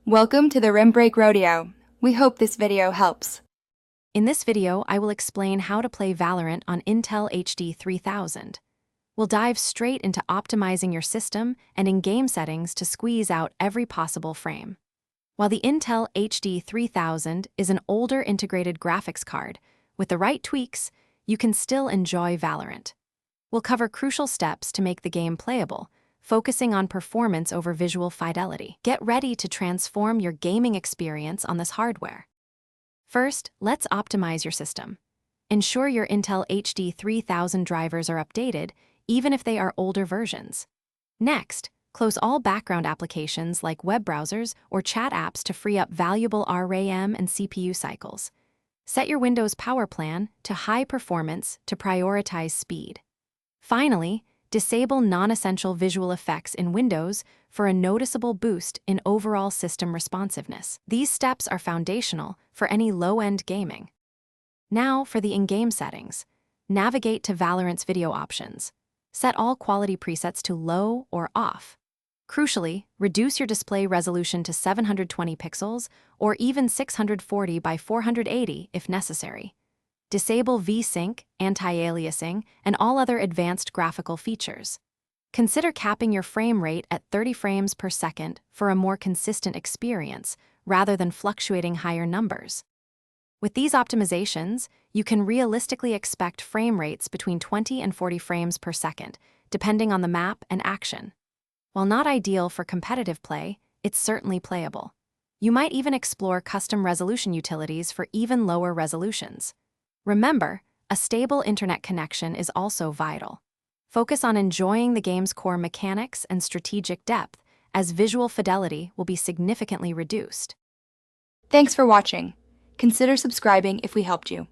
Welcome to the Rim Break Rodeo. We hope this video helps. In this video, I will explain how to play Valorant on Intel HD 3000. We'll dive straight into optimizing your system and in-game settings to squeeze out every possible frame. While the Intel HD 3000 is an older integrated graphics card, with the right tweaks, you can still enjoy Valorant. We'll cover crucial steps to make the game playable, focusing on performance over visual fidelity. Get ready to transform your gaming experience on this hardware. First, let's optimize your system. Ensure your Intel HD 3000 drivers are updated, even if they are older versions. Next, close all background applications like web browsers or chat apps to free up valuable RAM and CPU cycles. Set your Windows power plan to high performance to prioritize speed. Finally, disable non-essential visual effects in Windows for a noticeable boost in overall system responsiveness. These steps are foundational for any low-end gaming. Now for the in-game settings. Navigate to Valorant's video options. Set all quality presets to low or off. Crucially, reduce your display resolution to 720 pixels or even 640 by 480 if necessary. Disable V-Sync, anti-aliasing, and all other advanced graphical features. Consider capping your frame rate at 30 frames per second for a more consistent experience, rather than fluctuating higher numbers. With these optimizations, you can realistically expect frame rates between 20 and 40 frames per second, depending on the map and action. While not ideal for competitive play, it's certainly playable. You might even explore custom resolution utilities for even lower resolutions. Remember, a stable internet connection is also vital. Focus on enjoying the game's core mechanics and strategic depth, as visual fidelity will be significantly reduced. Thanks for watching. Consider subscribing if we helped you.